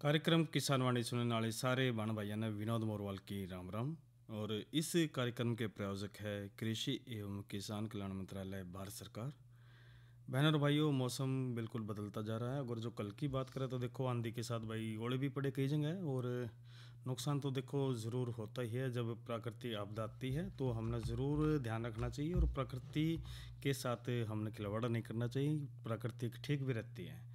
कार्यक्रम किसान वाणी सुनने वाले सारे बाण भाइयों ने विनोद मोरवाल की राम राम। और इस कार्यक्रम के प्रायोजक है कृषि एवं किसान कल्याण मंत्रालय भारत सरकार। बहनों और भाइयों, मौसम बिल्कुल बदलता जा रहा है। अगर जो कल की बात करें तो देखो आंधी के साथ भाई ओले भी पड़े कई जगह, और नुकसान तो देखो ज़रूर होता ही है। जब प्राकृतिक आपदा आती है तो हमने ज़रूर ध्यान रखना चाहिए, और प्रकृति के साथ हमने खिलवाड़ नहीं करना चाहिए। प्रकृति ठीक भी रहती है।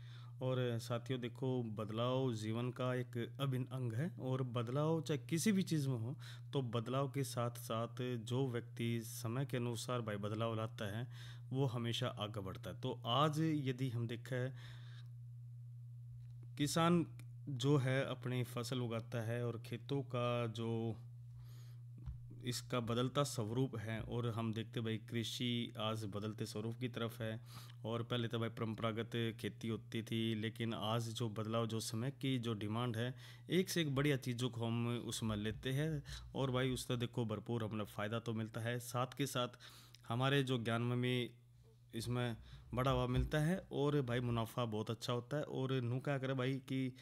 और साथियों देखो, बदलाव जीवन का एक अभिन्न अंग है, और बदलाव चाहे किसी भी चीज़ में हो तो बदलाव के साथ साथ जो व्यक्ति समय के अनुसार भाई बदलाव लाता है वो हमेशा आगे बढ़ता है। तो आज यदि हम देखें, किसान जो है अपनी फसल उगाता है, और खेतों का जो इसका बदलता स्वरूप है, और हम देखते भाई कृषि आज बदलते स्वरूप की तरफ है। और पहले तो भाई परंपरागत खेती होती थी, लेकिन आज जो बदलाव, जो समय की जो डिमांड है, एक से एक बढ़िया चीज़ों को हम उसमें लेते हैं, और भाई उससे देखो भरपूर हमें फ़ायदा तो मिलता है। साथ के साथ हमारे जो ज्ञान में भी इसमें बढ़ावा मिलता है, और भाई मुनाफा बहुत अच्छा होता है। और नू क्या करे भाई कि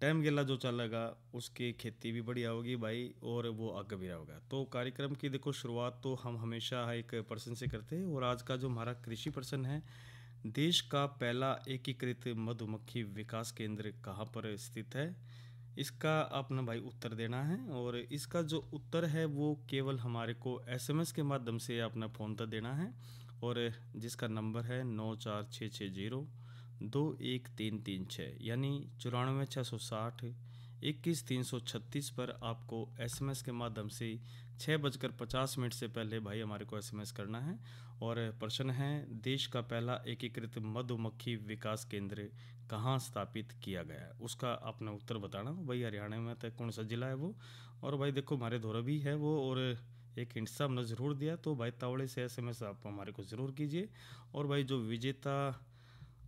टाइम गेला जो चलेगा उसकी खेती भी बढ़िया होगी भाई, और वो आगे भी रहेगा। तो कार्यक्रम की देखो शुरुआत तो हम हमेशा एक प्रश्न से करते हैं, और आज का जो हमारा कृषि प्रश्न है, देश का पहला एकीकृत मधुमक्खी विकास केंद्र कहाँ पर स्थित है, इसका आपने भाई उत्तर देना है। और इसका जो उत्तर है वो केवल हमारे को एसएमएस के माध्यम से अपना फ़ोन पर देना है, और जिसका नंबर है 9466021336, यानी 94 660 21 336 पर आपको एसएमएस के माध्यम से 6:50 से पहले भाई हमारे को एसएमएस करना है। और प्रश्न है, देश का पहला एकीकृत मधुमक्खी विकास केंद्र कहाँ स्थापित किया गया है, उसका अपना उत्तर बताना भाई। हरियाणा में तो कौन सा जिला है वो। और भाई देखो हमारे धोरबी है वो, और एक हिंट सा हमने ज़रूर दिया, तो भाई तावड़े से एसएमएस आप हमारे को ज़रूर कीजिए। और भाई जो विजेता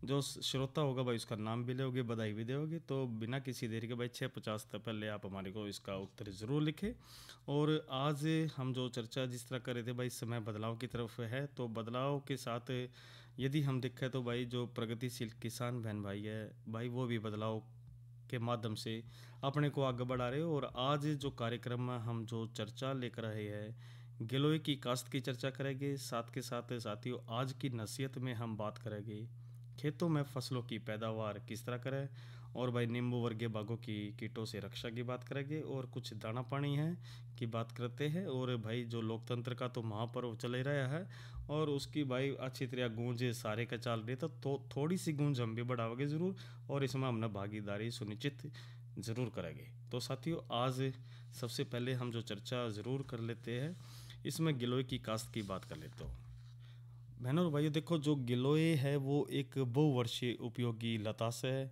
जो श्रोता होगा भाई उसका नाम भी लोगे, बधाई भी दोगे। तो बिना किसी देरी के भाई 6:50 तक पहले आप हमारे को इसका उत्तर ज़रूर लिखें। और आज हम जो चर्चा जिस तरह कर रहे थे भाई, समय बदलाव की तरफ है, तो बदलाव के साथ यदि हम देखें तो भाई जो प्रगतिशील किसान बहन भाई है भाई, वो भी बदलाव के माध्यम से अपने को आगे बढ़ा रहे हो। और आज जो कार्यक्रम में हम जो चर्चा लेकर आए हैं, गिलोय की काश्त की चर्चा करेंगे। साथ के साथ साथियों आज की नसीहत में हम बात करेंगे खेतों में फसलों की पैदावार किस तरह करें, और भाई नींबू वर्गीय बागों की कीटों से रक्षा की बात करेंगे, और कुछ दाना पानी है की बात करते हैं। और भाई जो लोकतंत्र का तो महापर्व चल ही रहा है, और उसकी भाई अच्छी तरह गूंज सारे का चल रही है, तो थोड़ी सी गूंज हम भी बढ़ाओगे ज़रूर, और इसमें हमने भागीदारी सुनिश्चित ज़रूर करेंगे। तो साथियों आज सबसे पहले हम जो चर्चा ज़रूर कर लेते हैं, इसमें गिलोय की काश्त की बात कर लेते हो। बहनों और भाइयों देखो, जो गिलोय है वो एक बहुवर्षीय उपयोगी लताश है,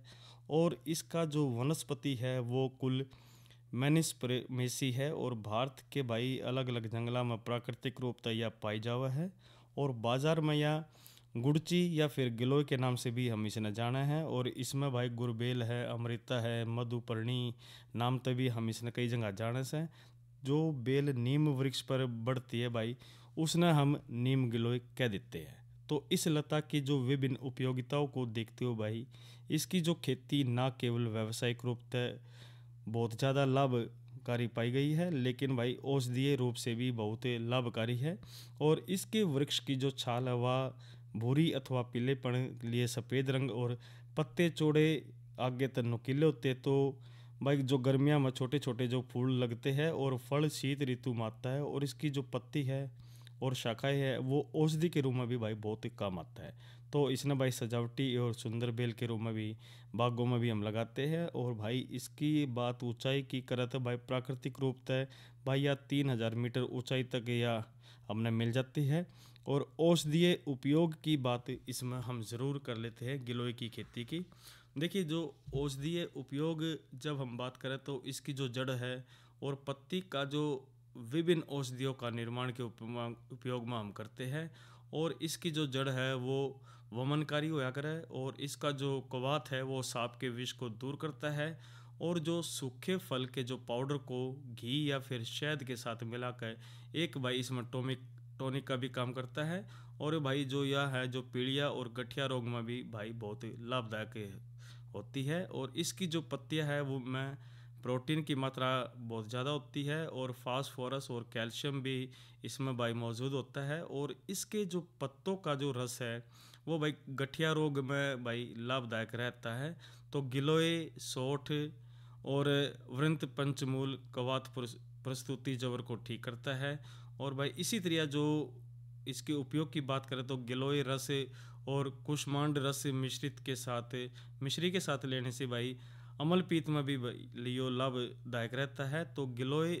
और इसका जो वनस्पति है वो कुल मैनिस्प्रेमेसी है, और भारत के भाई अलग अलग जंगलों में प्राकृतिक रूप से यह पाई जावा है। और बाजार में यह गुड़ची या फिर गिलोय के नाम से भी हम इसे न जाना है। और इसमें भाई गुरबेल है, अमृता है, मधुपर्णी नाम से भी हम इसने कई जगह जाने से। जो बेल नीम वृक्ष पर बढ़ती है भाई, उसने हम नीम गिलोय कह देते हैं। तो इस लता की जो विभिन्न उपयोगिताओं को देखते हो भाई, इसकी जो खेती ना केवल व्यावसायिक रूप से बहुत ज़्यादा लाभकारी पाई गई है, लेकिन भाई औषधीय रूप से भी बहुत लाभकारी है। और इसके वृक्ष की जो छाल है वह भूरी अथवा पीलेपन लिए सफ़ेद रंग, और पत्ते चौड़े आगे तक नुकीले होते। तो भाई जो गर्मियाँ में छोटे छोटे जो फूल लगते हैं, और फल शीत ऋतु में आता है। और इसकी जो पत्ती है और शाखाएं है वो औषधि के रूप में भी भाई बहुत ही काम आता है। तो इसने भाई सजावटी और सुंदर बेल के रूप में भी बागों में भी हम लगाते हैं। और भाई इसकी बात ऊंचाई की करे तो भाई प्राकृतिक रूप से भाई या 3000 मीटर ऊंचाई तक या हमने मिल जाती है। और औषधीय उपयोग की बात इसमें हम ज़रूर कर लेते हैं गिलोय की खेती की। देखिए जो औषधीय उपयोग जब हम बात करें तो इसकी जो जड़ है और पत्ती का जो विभिन्न औषधियों का निर्माण के उपयोग में हम करते हैं। और इसकी जो जड़ है वो वमनकारी होया करे, और इसका जो कवात है वो सांप के विष को दूर करता है। और जो सूखे फल के जो पाउडर को घी या फिर शहद के साथ मिलाकर एक भाई इसमें टॉनिक का भी काम करता है। और भाई जो यह है जो पीलिया और गठिया रोग में भी भाई बहुत लाभदायक है। होती है। और इसकी जो पत्तियां है वो में प्रोटीन की मात्रा बहुत ज़्यादा होती है और फास्फोरस और कैल्शियम भी इसमें भाई मौजूद होता है। और इसके जो पत्तों का जो रस है वो भाई गठिया रोग में भाई लाभदायक रहता है। तो गिलोय, सोठ और वृंत पंचमूल कवात प्रस्तुति जबर को ठीक करता है। और भाई इसी तरह जो इसके उपयोग की बात करें तो गिलोय रस और कुष्मांड रस मिश्री के साथ लेने से भाई अम्लपीत में भी लियो लाभदायक रहता है। तो गिलोय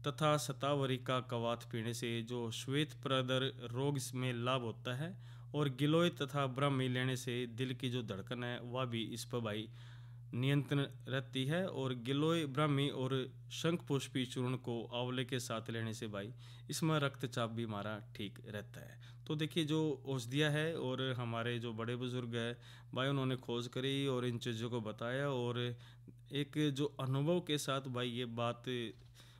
तथा शतावरी का कवाथ पीने से जो श्वेत प्रदर रोग में लाभ होता है। और गिलोय तथा ब्राह्मी लेने से दिल की जो धड़कन है वह भी इस पर भाई नियंत्रण रहती है। और गिलोय, ब्राह्मी और शंख पुष्पी चूर्ण को आंवले के साथ लेने से भाई इसमें रक्तचाप भी हमारा ठीक रहता है। तो देखिए जो औषधियाँ है और हमारे जो बड़े बुजुर्ग हैं भाई उन्होंने खोज करी और इन चीज़ों को बताया और एक जो अनुभव के साथ भाई ये बात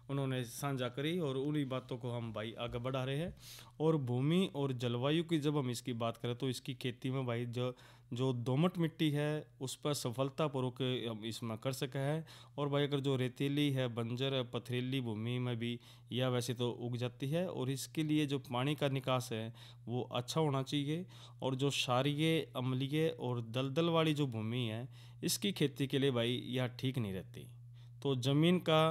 उन्होंने साझा करी और उन्हीं बातों को हम भाई आगे बढ़ा रहे हैं। और भूमि और जलवायु की जब हम इसकी बात करें तो इसकी खेती में भाई जो दोमट मिट्टी है उस पर सफलतापूर्वक हम इसमें कर सके हैं। और भाई अगर जो रेतीली है, बंजर है, पथरीली भूमि में भी यह वैसे तो उग जाती है। और इसके लिए जो पानी का निकास है वो अच्छा होना चाहिए। और जो क्षारीय, अम्लीय और दलदल वाली जो भूमि है इसकी खेती के लिए भाई यह ठीक नहीं रहती। तो ज़मीन का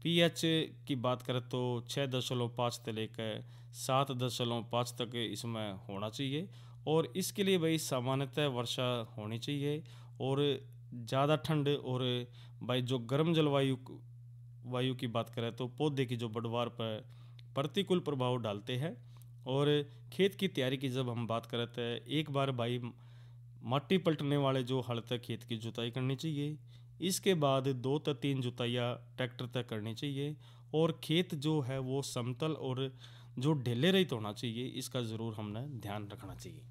पीएच की बात करें तो 6.5 से लेकर 7.5 तक इसमें होना चाहिए। और इसके लिए भाई सामान्यतः वर्षा होनी चाहिए। और ज़्यादा ठंड और भाई जो गर्म वायु की बात करें तो पौधे की जो बढ़वार पर प्रतिकूल प्रभाव डालते हैं। और खेत की तैयारी की जब हम बात करें तो एक बार भाई माटी पलटने वाले जो हल तक खेत की जुताई करनी चाहिए। इसके बाद 2 से 3 जुताइयाँ ट्रैक्टर तक करनी चाहिए। और खेत जो है वो समतल और जो ढीले रहित होना चाहिए, इसका ज़रूर हमने ध्यान रखना चाहिए।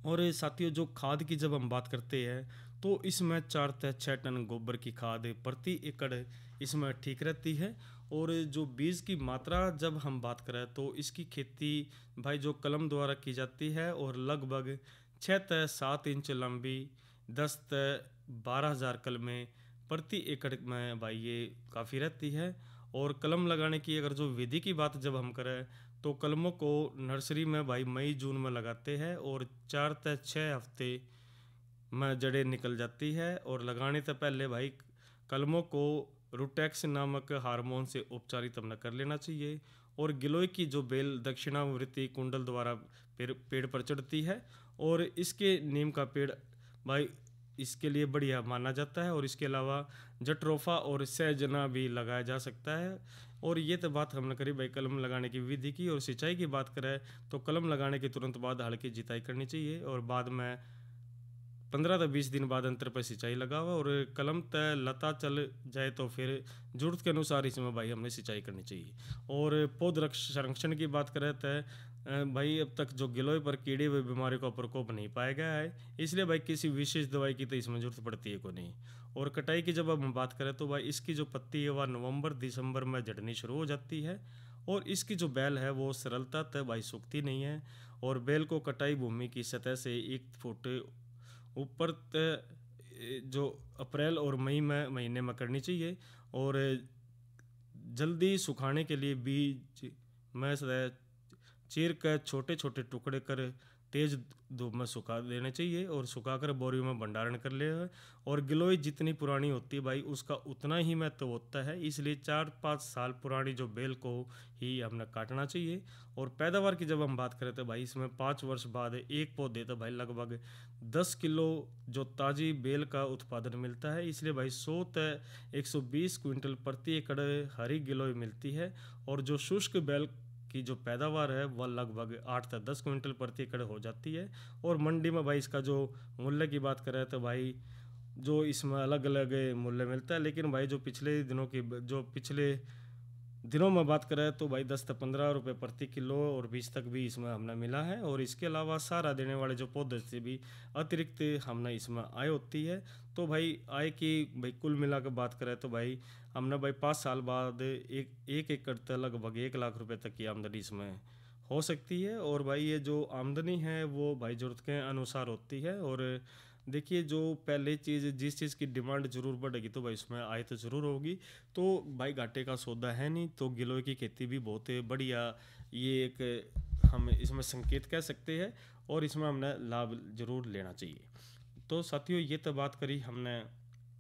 और साथियों जो खाद की जब हम बात करते हैं तो इसमें 4 से 6 टन गोबर की खाद प्रति एकड़ इसमें ठीक रहती है। और जो बीज की मात्रा जब हम बात करें तो इसकी खेती भाई जो कलम द्वारा की जाती है और लगभग 6 से 7 इंच लंबी 10 से 12,000 कलमें प्रति एकड़ में भाई ये काफ़ी रहती है। और कलम लगाने की अगर जो विधि की बात जब हम करें तो कलमों को नर्सरी में भाई मई जून में लगाते हैं और 4 से 6 हफ्ते में जड़ें निकल जाती है। और लगाने से पहले भाई कलमों को रूटेक्स नामक हार्मोन से उपचारित हमने कर लेना चाहिए। और गिलोय की जो बेल दक्षिणावर्ती कुंडल द्वारा पेड़ पर चढ़ती है। और इसके नीम का पेड़ भाई इसके लिए बढ़िया माना जाता है। और इसके अलावा जट्रोफा और सहजना भी लगाया जा सकता है। और ये तो बात हमने करी भाई कलम लगाने की विधि की। और सिंचाई की बात करें तो कलम लगाने के तुरंत बाद हल की जुताई करनी चाहिए और बाद में 15 से 20 दिन बाद अंतर पर सिंचाई लगाओ। और कलम तय लता चल जाए तो फिर जरूरत के अनुसार इसमें भाई हमने सिंचाई करनी चाहिए। और पौध संरक्षण की बात करें तो भाई अब तक जो गिलोय पर कीड़े व बीमारी का प्रकोप नहीं पाया गया है, इसलिए भाई किसी विशेष दवाई की तो इसमें जरूरत पड़ती है को नहीं। और कटाई की जब हम बात करें तो भाई इसकी जो पत्ती है वह नवंबर दिसंबर में झड़नी शुरू हो जाती है। और इसकी जो बेल है वो सरलता तक भाई सूखती नहीं है। और बेल को कटाई भूमि की सतह से 1 फुट ऊपर जो अप्रैल और मई में महीने में करनी चाहिए। और जल्दी सुखाने के लिए बीज में चीर कर छोटे छोटे टुकड़े कर तेज धूप में सुखा देने चाहिए और सुखाकर बोरियों में भंडारण कर ले। और गिलोय जितनी पुरानी होती है भाई उसका उतना ही महत्व होता है, इसलिए 4-5 साल पुरानी जो बेल को ही हमने काटना चाहिए। और पैदावार की जब हम बात करें तो भाई इसमें 5 वर्ष बाद एक पौधे तो भाई लगभग 10 किलो जो ताज़ी बेल का उत्पादन मिलता है, इसलिए भाई 100 से 120 क्विंटल प्रति एकड़ हरी गिलोय मिलती है। और जो शुष्क बेल की जो पैदावार है वह लगभग 8 से 10 क्विंटल प्रति एकड़ हो जाती है। और मंडी में भाई इसका जो मूल्य की बात करें तो भाई जो इसमें अलग अलग मूल्य मिलता है, लेकिन भाई जो पिछले दिनों में बात करें तो भाई 10 से 15 रुपये प्रति किलो और 20 तक भी इसमें हमने मिला है। और इसके अलावा सहारा देने वाले जो पौधे से भी अतिरिक्त हमने इसमें आय होती है। तो भाई आय की भाई कुल मिला कर बात करें तो भाई हमने भाई 5 साल बाद एक एकड़ तक लगभग 1 लाख रुपए तक की आमदनी इसमें हो सकती है। और भाई ये जो आमदनी है वो भाई ज़रूरत के अनुसार होती है। और देखिए, जो पहले चीज़ जिस चीज़ की डिमांड ज़रूर बढ़ेगी तो भाई उसमें आय तो ज़रूर होगी। तो भाई घाटे का सौदा है नहीं, तो गिलोय की खेती भी बहुत बढ़िया, ये एक हम इसमें संकेत कह सकते हैं, और इसमें हमने लाभ ज़रूर लेना चाहिए। तो साथियों, ये तो बात करी हमने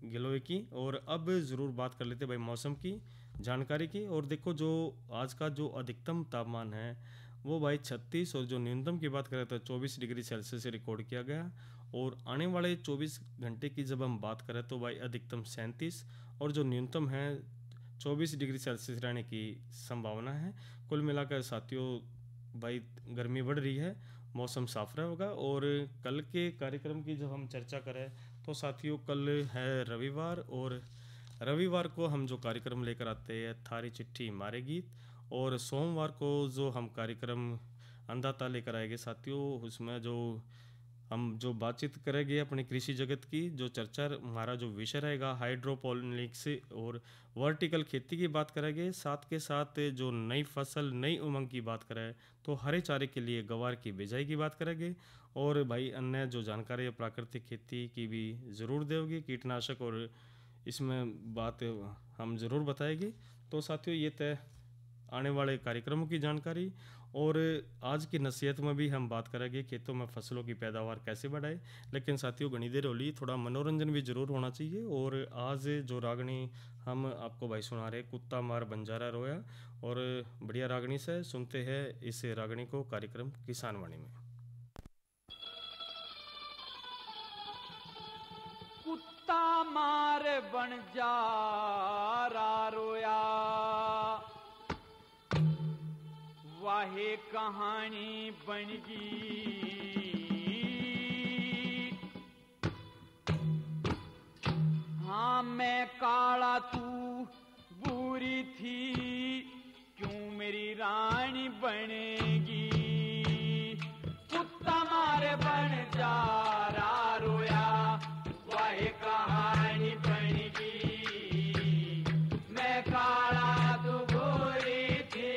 गिलोय की, और अब ज़रूर बात कर लेते भाई मौसम की जानकारी की। और देखो, जो आज का जो अधिकतम तापमान है वो भाई 36, और जो न्यूनतम की बात करें तो 24 डिग्री सेल्सियस रिकॉर्ड किया गया। और आने वाले 24 घंटे की जब हम बात करें तो भाई अधिकतम 37, और जो न्यूनतम है 24 डिग्री सेल्सियस रहने की संभावना है। कुल मिलाकर साथियों भाई गर्मी बढ़ रही है, मौसम साफ रहेगा। और कल के कार्यक्रम की जब हम चर्चा करें तो साथियों, कल है रविवार, और रविवार को हम जो कार्यक्रम लेकर आते हैं थारी चिट्ठी मारे गीत, और सोमवार को जो हम कार्यक्रम अंदाता लेकर आएंगे साथियों, उसमें जो हम जो बातचीत करेंगे अपनी कृषि जगत की, जो चर्चा हमारा जो विषय रहेगा हाइड्रोपोनिक्स और वर्टिकल खेती की बात करेंगे। साथ के साथ जो नई फसल नई उमंग की बात करें तो हरे चारे के लिए गवार की बिजाई की बात करेंगे। और भाई अन्य जो जानकारी है प्राकृतिक खेती की भी ज़रूर देंगे, कीटनाशक और इसमें बात हम ज़रूर बताएंगे। तो साथियों, ये तय आने वाले कार्यक्रमों की जानकारी, और आज की नसीहत में भी हम बात करेंगे खेतों में फसलों की पैदावार कैसे बढ़ाए। लेकिन साथियों, घनी देर होली, थोड़ा मनोरंजन भी जरूर होना चाहिए। और आज जो रागनी हम आपको भाई सुना रहे, कुत्ता मार बंजारा रोया, और बढ़िया रागनी से सुनते हैं इस रागनी को कार्यक्रम किसान वाणी में। कुत्ता मार बंजारा रोया, वाहे कहानी बनगी। हाँ मैं काला तू बुरी थी, क्यों मेरी रानी बनेगी। कुत्ता मारे बंजारा रोया, वाहे कहानी बनगी। मैं काला तू बुरी थी,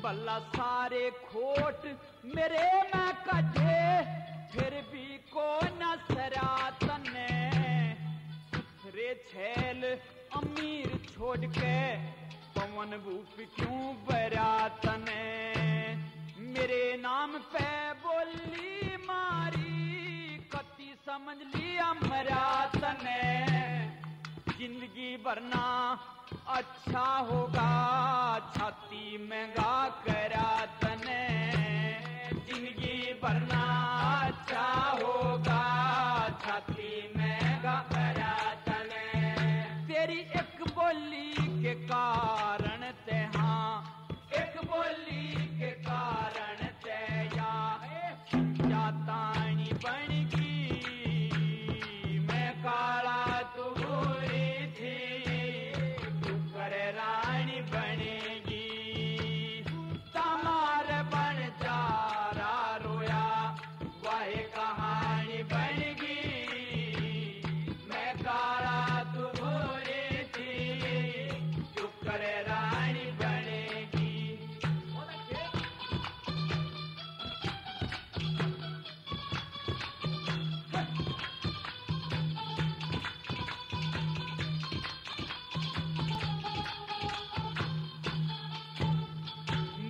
बल्ला सारे खोट मेरे में कटे, फिर भी को न सरातने। सुथरे छैल अमीर छोड़ के, पवन भूप क्यों बरातने। मेरे नाम पे बोली मारी, कति समझ लिया मरातने। जिंदगी भरना अच्छा होगा, छाती में गा करा तने। जिंदगी भरना अच्छा होगा, छाती में गा करा तने। तेरी एक बोली के कारण ते, हाँ एक बोली के कारण ते या तानी बनगी। मैं काला तू बुरी थी, रानी बनेगी। तमार बन जारा रोया, वाहे कहानी बनेगी। मैं काला तू बुरी थी, चुप करे रानी बनेगी।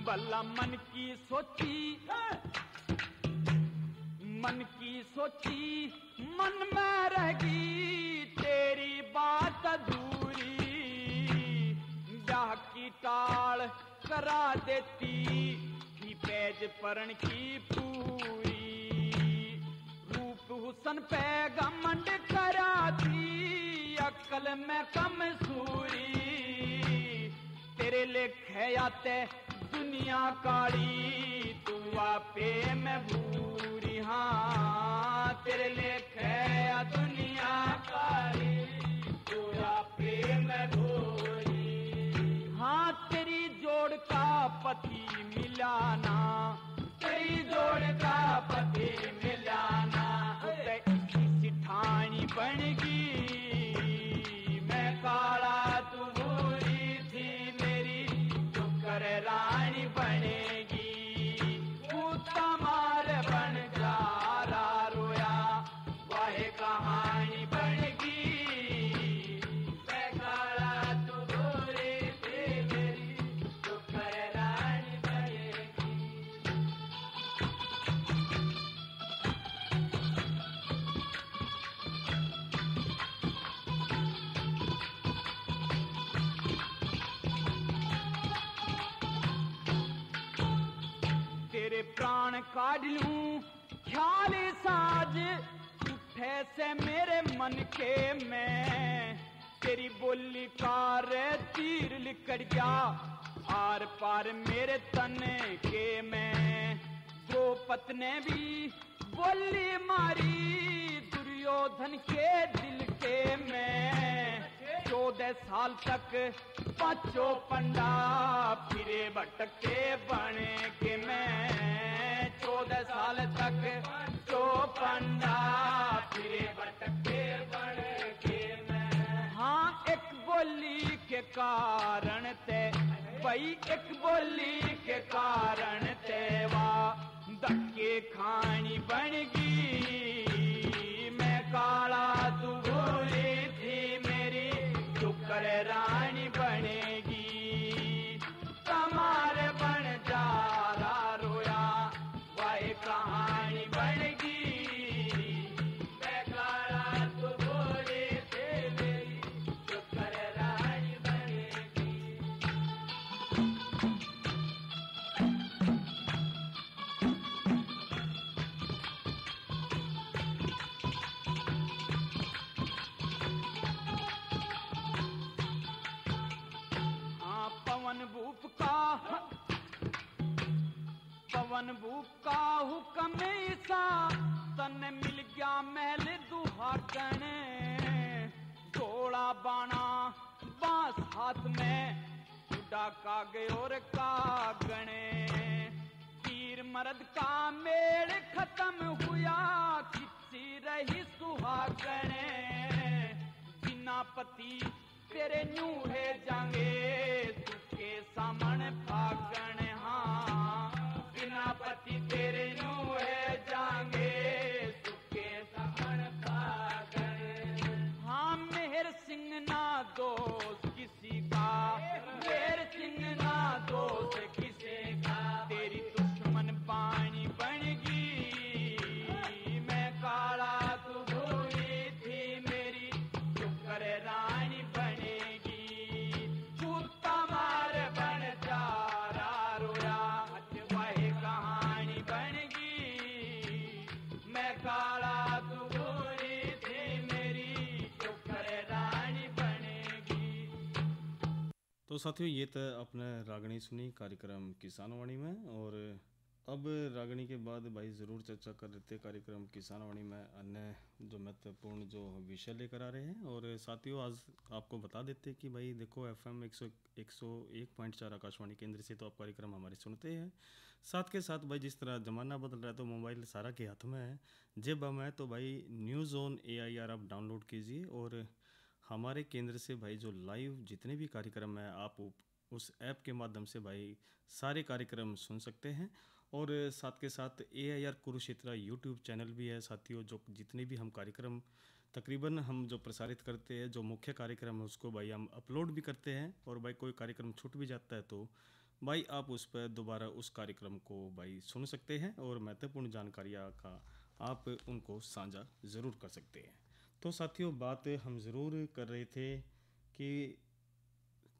बल्ला मन की सोची, मन की सोची मन में रहेगी। तेरी बात अधूरी, ब्याह की टाल करा देती थी, पेज परण की पूरी। रूप हुसन पे घमंड कराती, अक्ल में कम सूरी। तेरे लेखे आते दुनिया काली, तू आपे में भूरी। हाँ तेरे लेखे दुनिया काली, तू आपे में भूरी। हाँ तेरी जोड़ का पति मिलाना, तेरी जोड़ी जोड़ का पति मिलाना उते इसी सिठानी बनगी मैं काला तू भूरी थी मेरी तू कर रानी बनेगी तू तमार बन जा रा रोया वाहे कहानी बनगी मैं काला तू भूरी थी मेरी तू कर रानी बनेगी तेरे प्राण काट लूं ख्याल साज उठे से मेरे मन के मैं तेरी बोली कार तीर लिकड़ गया आर पार मेरे तन के मैं द्रौपद ने भी बोली मारी दुर्योधन के दिल के मैं 14 साल तक पांचों पंडा फिरे भटके बने के मैं 14 साल तक जो पंडा फिरे भटके बने के मैं हाँ एक बोली के कारण ते भाई एक बोली के कारण ते वाह धक्के खानी बनगी मैं काला तू भूली थी मेरी तू कर रानी बनेगी तमार बन जा रा रोया वाहे कहानी बनगी मैं काला तू भूली थी मेरी तू कर रानी बनेगी हाँ पवन भूप का हुक्म ईसा तन मिल गया महल दुहागन घोड़ा बाणा बांस हाथ में उड़ा का गयोर का गणे तीर मर्द का मेल खत्म हुआ किसी रही सुहागने बिना पति तेरे न्यू है जांगे तुके सामने फागण हाँ बिना पति तेरे न्यू है जांगे तुके सामने फागण हाँ मेहर सिंह ना दोस्त किसी का मेहर सिंह ना दोस्त किसी का तेरी दुश्मन पानी बनगी मैं काला तू भूली थी मेरी तू कर रानी बनेगी तू तमार बन जा रा रोया वाहे कहानी बनगी मैं काला तू भूली थी मेरी तू कर रानी बनेगी। तो साथियों ये तो आपने रागनी सुनी कार्यक्रम किसानवाणी में, और अब रागनी के बाद भाई ज़रूर चर्चा कर लेते हैं कार्यक्रम किसानवाणी में अन्य जो महत्वपूर्ण जो विषय लेकर आ रहे हैं। और साथियों आज आपको बता देते हैं कि भाई देखो FM 101.4 आकाशवाणी केंद्र से तो आप कार्यक्रम हमारे सुनते हैं। साथ के साथ भाई जिस तरह ज़माना बदल रहा है तो मोबाइल सारा के हाथ में है, जेब में है, तो भाई न्यूज़ ऑन AIR आप डाउनलोड कीजिए और हमारे केंद्र से भाई जो लाइव जितने भी कार्यक्रम हैं आप उस ऐप के माध्यम से भाई सारे कार्यक्रम सुन सकते हैं। और साथ के साथ AIR कुरुक्षेत्र यूट्यूब चैनल भी है साथियों, जो जितने भी हम कार्यक्रम तकरीबन हम जो प्रसारित करते हैं, जो मुख्य कार्यक्रम है उसको भाई हम अपलोड भी करते हैं। और भाई कोई कार्यक्रम छूट भी जाता है तो भाई आप उस पर दोबारा उस कार्यक्रम को भाई सुन सकते हैं और महत्वपूर्ण जानकारियाँ का आप उनको साझा ज़रूर कर सकते हैं। तो साथियों बात हम ज़रूर कर रहे थे कि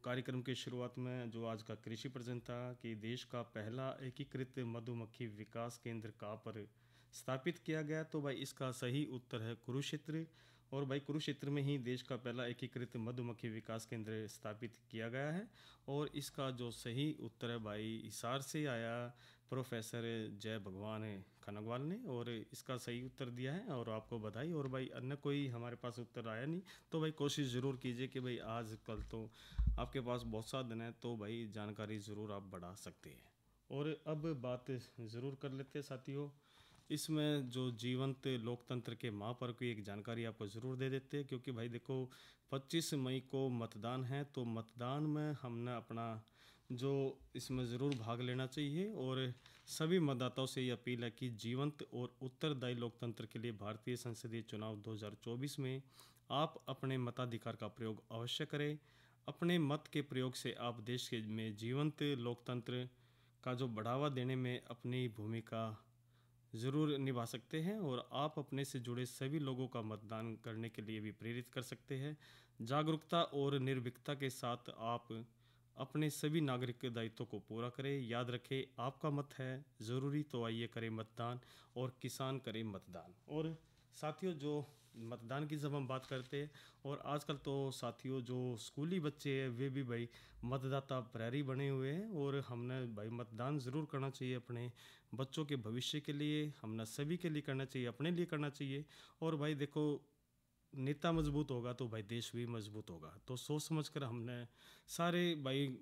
कार्यक्रम के शुरुआत में जो आज का कृषि प्रश्न था कि देश का पहला एकीकृत मधुमक्खी विकास केंद्र कहाँ पर स्थापित किया गया, तो भाई इसका सही उत्तर है कुरुक्षेत्र। और भाई कुरुक्षेत्र में ही देश का पहला एकीकृत मधुमक्खी विकास केंद्र स्थापित किया गया है। और इसका जो सही उत्तर है भाई हिसार से आया प्रोफेसर जय भगवान खनगवाल ने, और इसका सही उत्तर दिया है और आपको बधाई। और भाई अन्य कोई हमारे पास उत्तर आया नहीं तो भाई कोशिश ज़रूर कीजिए कि भाई आज कल तो आपके पास बहुत साधन है तो भाई जानकारी ज़रूर आप बढ़ा सकते हैं। और अब बात ज़रूर कर लेते हैं साथियों, इसमें जो जीवंत लोकतंत्र के महापर्व की एक जानकारी आपको ज़रूर दे देते हैं, क्योंकि भाई देखो 25 मई को मतदान है, तो मतदान में हमने अपना जो इसमें ज़रूर भाग लेना चाहिए। और सभी मतदाताओं से ये अपील है कि जीवंत और उत्तरदायी लोकतंत्र के लिए भारतीय संसदीय चुनाव 2024 में आप अपने मताधिकार का प्रयोग अवश्य करें। अपने मत के प्रयोग से आप देश के में जीवंत लोकतंत्र का जो बढ़ावा देने में अपनी भूमिका ज़रूर निभा सकते हैं, और आप अपने से जुड़े सभी लोगों का मतदान करने के लिए भी प्रेरित कर सकते हैं। जागरूकता और निर्भीकता के साथ आप अपने सभी नागरिक के दायित्वों को पूरा करें। याद रखें, आपका मत है ज़रूरी, तो आइए करें मतदान, और किसान करें मतदान। और साथियों, जो मतदान की जब हम बात करते हैं, और आजकल तो साथियों जो स्कूली बच्चे हैं वे भी भाई मतदाता प्रहरी बने हुए हैं, और हमने भाई मतदान ज़रूर करना चाहिए अपने बच्चों के भविष्य के लिए, हमने सभी के लिए करना चाहिए, अपने लिए करना चाहिए। और भाई देखो, नेता मजबूत होगा तो भाई देश भी मजबूत होगा। तो सोच समझ कर हमने सारे भाई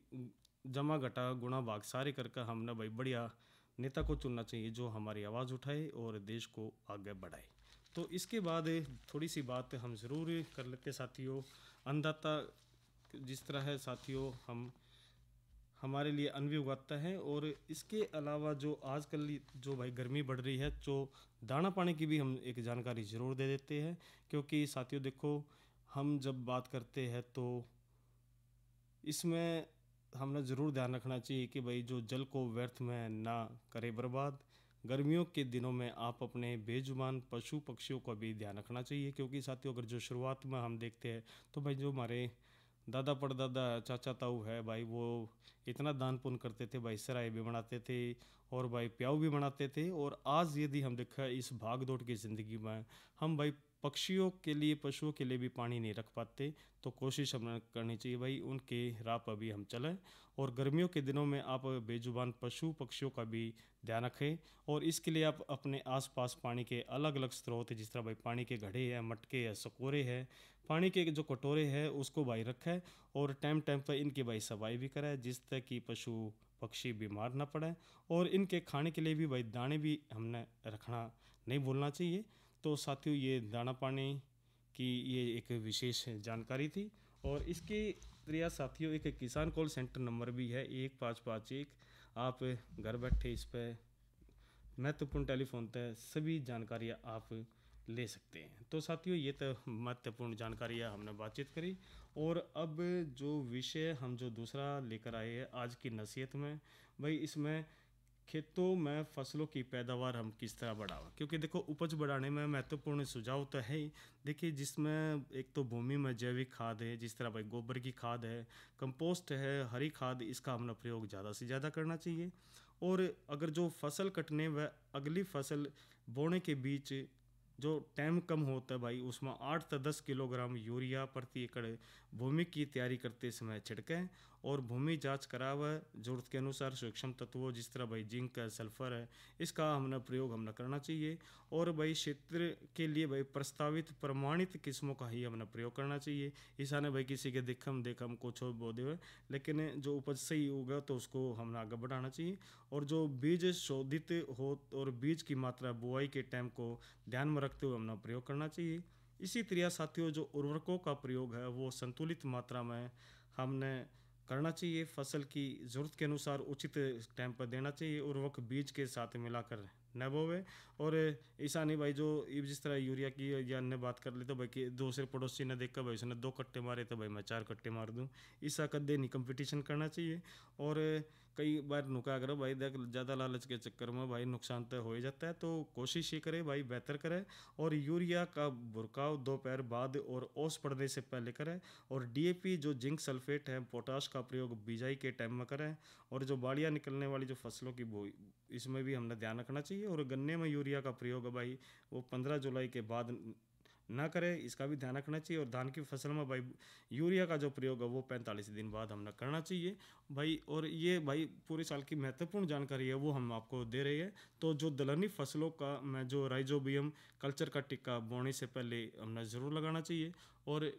जमा घटा गुणा भाग सारे करके हमने भाई बढ़िया नेता को चुनना चाहिए, जो हमारी आवाज़ उठाए और देश को आगे बढ़ाए। तो इसके बाद थोड़ी सी बात हम ज़रूर कर लेते साथियों, अन्नदाता जिस तरह है साथियों, हम हमारे लिए अन्न भी उगाता है। और इसके अलावा जो आजकल जो भाई गर्मी बढ़ रही है, जो दाना पानी की भी हम एक जानकारी ज़रूर दे देते हैं, क्योंकि साथियों देखो, हम जब बात करते हैं तो इसमें हमने ज़रूर ध्यान रखना चाहिए कि भाई जो जल को व्यर्थ में ना करे बर्बाद। गर्मियों के दिनों में आप अपने बेजुबान पशु पक्षियों का भी ध्यान रखना चाहिए, क्योंकि साथियों अगर जो शुरुआत में हम देखते हैं तो भाई जो हमारे दादा परदादा चाचा ताऊ है भाई, वो इतना दान पुण्य करते थे भाई, सराय भी बनाते थे और भाई प्याऊ भी बनाते थे। और आज यदि हम देखा इस भाग दौड़ की ज़िंदगी में हम भाई पक्षियों के लिए पशुओं के लिए भी पानी नहीं रख पाते, तो कोशिश हमें करनी चाहिए भाई उनके राह पर भी हम चलें। और गर्मियों के दिनों में आप बेजुबान पशु पक्षियों का भी ध्यान रखें, और इसके लिए आप अपने आसपास पानी के अलग अलग स्रोत, जिस तरह भाई पानी के घड़े हैं, मटके हैं, सकोरे हैं, पानी के जो कटोरे हैं उसको भाई रखें, और टाइम टाइम पर इनकी भाई सफाई भी कराए, जिससे कि पशु पक्षी बीमार ना पड़े। और इनके खाने के लिए भी भाई दाने भी हमने रखना नहीं भूलना चाहिए। तो साथियों, ये दाना पानी की ये एक विशेष जानकारी थी। और इसके क्रिया साथियों, एक किसान कॉल सेंटर नंबर भी है 1551। आप घर बैठे इस पर महत्वपूर्ण टेलीफोन तक सभी जानकारियाँ आप ले सकते हैं। तो साथियों, ये तो महत्वपूर्ण जानकारियाँ हमने बातचीत करी। और अब जो विषय हम जो दूसरा लेकर आए हैं आज की नसीहत में, भाई इसमें खेतों में फसलों की पैदावार हम किस तरह बढ़ावा, क्योंकि देखो उपज बढ़ाने में महत्वपूर्ण सुझाव तो है ही। देखिए, जिसमें एक तो भूमि में जैविक खाद है, जिस तरह भाई गोबर की खाद है, कंपोस्ट है, हरी खाद, इसका हमने प्रयोग ज़्यादा से ज़्यादा करना चाहिए। और अगर जो फसल कटने व अगली फसल बोने के बीच जो टाइम कम होता है भाई, उसमें 8 से 10 किलोग्राम यूरिया प्रति एकड़ भूमि की तैयारी करते समय छिड़कें। और भूमि जांच करावे, जरूरत के अनुसार सूक्ष्म तत्वों जिस तरह भाई जिंक है, सल्फर है, इसका हमने प्रयोग हमने करना चाहिए। और भाई क्षेत्र के लिए भाई प्रस्तावित प्रमाणित किस्मों का ही हमने प्रयोग करना चाहिए। ऐसा नहीं भाई किसी के देखम कुछ हो बोधे हुए, लेकिन जो उपज सही होगा तो उसको हमने आगे बढ़ाना चाहिए। और जो बीज शोधित हो और बीज की मात्रा बुआई के टाइम को ध्यान में रखते हुए हमने प्रयोग करना चाहिए। इसी तरह साथियों, जो उर्वरकों का प्रयोग है वो संतुलित मात्रा में हमने करना चाहिए। फसल की ज़रूरत के अनुसार उचित टाइम पर देना चाहिए। उर्वरक बीज के साथ मिलाकर न बोवे। और ऐसा नहीं भाई जो जिस तरह यूरिया की या अन्य बात कर ले तो भाई कि दूसरे पड़ोसी ने देखकर भाई उसने 2 कट्टे मारे तो भाई मैं 4 कट्टे मार दूं, ऐसा कदे नहीं कंपटीशन करना चाहिए। और कई बार नुका करो भाई, देख ज़्यादा लालच के चक्कर में भाई नुकसान तो हो ही जाता है। तो कोशिश ये करे भाई बेहतर करे। और यूरिया का बुरकाव दोपहर बाद और ओस पड़ने से पहले करें। और डीएपी जो जिंक सल्फेट है, पोटाश का प्रयोग बिजाई के टाइम में करें। और जो बाड़ियाँ निकलने वाली जो फसलों की बोई, इसमें भी हमने ध्यान रखना चाहिए। और गन्ने में यूरिया का प्रयोग भाई वो 15 जुलाई के बाद ना करें, इसका भी ध्यान रखना चाहिए। और धान की फसल में भाई यूरिया का जो प्रयोग है वो 45 दिन बाद हमने करना चाहिए भाई। और ये भाई पूरे साल की महत्वपूर्ण जानकारी है वो हम आपको दे रहे हैं। तो जो दलहनी फसलों का में जो राइजोबियम कल्चर का टिक्का बोने से पहले हमने ज़रूर लगाना चाहिए। और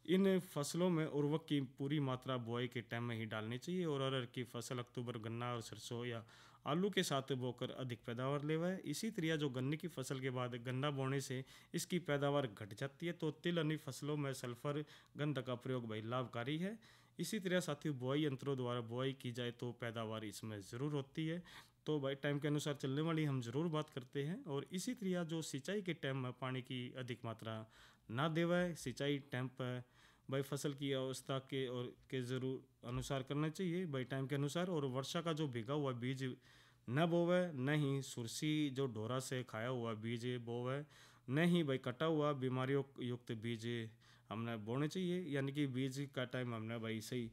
इन फसलों में उर्वरक की पूरी मात्रा बुआई के टाइम में ही डालनी चाहिए और अरहर की फसल अक्टूबर गन्ना और सरसों या आलू के साथ बोकर अधिक पैदावार लेवा है। इसी तरह जो गन्ने की फसल के बाद गन्ना बोने से इसकी पैदावार घट जाती है, तो तिल अन्य फसलों में सल्फर गंधक का प्रयोग भाई लाभकारी है। इसी तरह साथियों बुआई यंत्रों द्वारा बुआई की जाए तो पैदावार इसमें ज़रूर होती है। तो भाई टाइम के अनुसार चलने वाली हम ज़रूर बात करते हैं। और इसी तरह जो सिंचाई के टाइम में पानी की अधिक मात्रा ना देवाए, सिंचाई टाइम पर भाई फसल की अवस्था के और के ज़रूर अनुसार करना चाहिए भाई टाइम के अनुसार। और वर्षा का जो भीगा हुआ बीज न बोवे, न ही सुरसी जो ढोरा से खाया हुआ बीज बोवे, न ही भाई कटा हुआ बीमारियों युक्त बीज हमने बोने चाहिए। यानी कि बीज का टाइम हमने भाई सही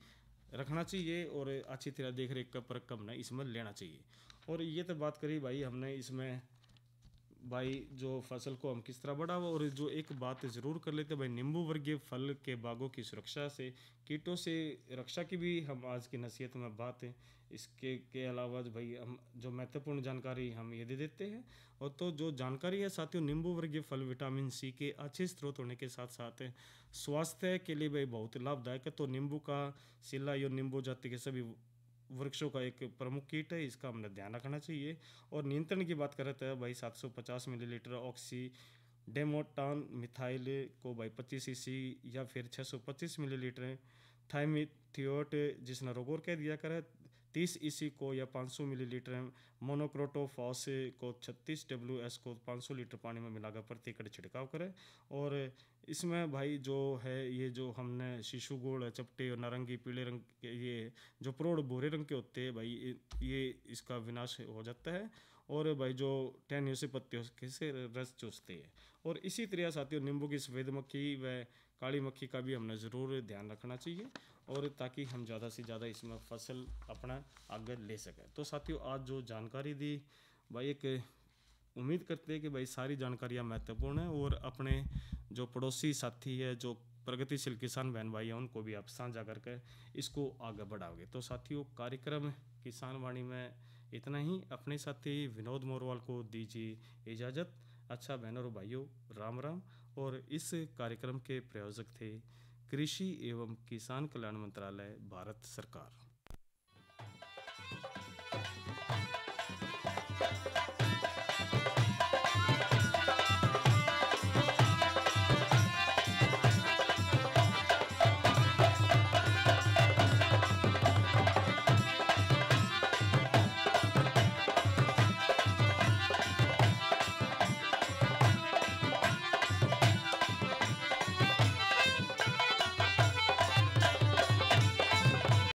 रखना चाहिए और अच्छी तरह देख रेख का परख हमने इसमें लेना चाहिए। और ये तो बात करी भाई हमने इसमें भाई जो फसल को हम किस तरह बढ़ावा। और जो एक बात ज़रूर कर लेते भाई नींबू वर्गीय फल के बागों की सुरक्षा से कीटों से रक्षा की भी हम आज की नसीहत में बात है। इसके के अलावा भाई हम जो महत्वपूर्ण जानकारी हम ये दे देते हैं। और तो जो जानकारी है साथियों, नींबू वर्गीय फल विटामिन सी के अच्छे स्रोत होने के साथ साथ स्वास्थ्य के लिए भाई बहुत लाभदायक है। तो नींबू का सिला या नींबू जाति के सभी वृक्षों का एक प्रमुख कीट है, इसका हमने ध्यान रखना चाहिए। और नियंत्रण की बात करते हैं भाई 750 मिलीलीटर ऑक्सी डेमोटान मिथाइल को भाई 25 सीसी या फिर 625 मिलीलीटर थाइमिथियोट जिसने रोगोर कह दिया करे 30 ईसी को या 500 मिलीलीटर मोनोक्रोटोफॉस को 36 WS को 500 लीटर पानी में मिलाकर प्रति एकड़ छिड़काव करें। और इसमें भाई जो है ये जो हमने शिशु गोड़ चपटे और नारंगी पीले रंग के ये जो प्रोड़ भूरे रंग के होते हैं भाई ये इसका विनाश हो जाता है। और भाई जो टहनियों से पत्तियों से रस चूसते हैं। और इसी तरह साथियों नींबू की सफ़ेद मक्खी व काली मक्खी का भी हमने ज़रूर ध्यान रखना चाहिए और ताकि हम ज़्यादा से ज़्यादा इसमें फसल अपना आगे ले सकें। तो साथियों आज जो जानकारी दी भाई एक उम्मीद करते हैं कि भाई सारी जानकारियाँ महत्वपूर्ण हैं और अपने जो पड़ोसी साथी है जो प्रगतिशील किसान बहन भाई हैं उनको भी आप साझा करके इसको आगे बढ़ाओगे। तो साथियों कार्यक्रम किसान वाणी में इतना ही। अपने साथी विनोद मोरवाल को दीजिए इजाज़त। अच्छा बहनों और भाइयों राम राम। और इस कार्यक्रम के प्रायोजक थे कृषि एवं किसान कल्याण मंत्रालय भारत सरकार।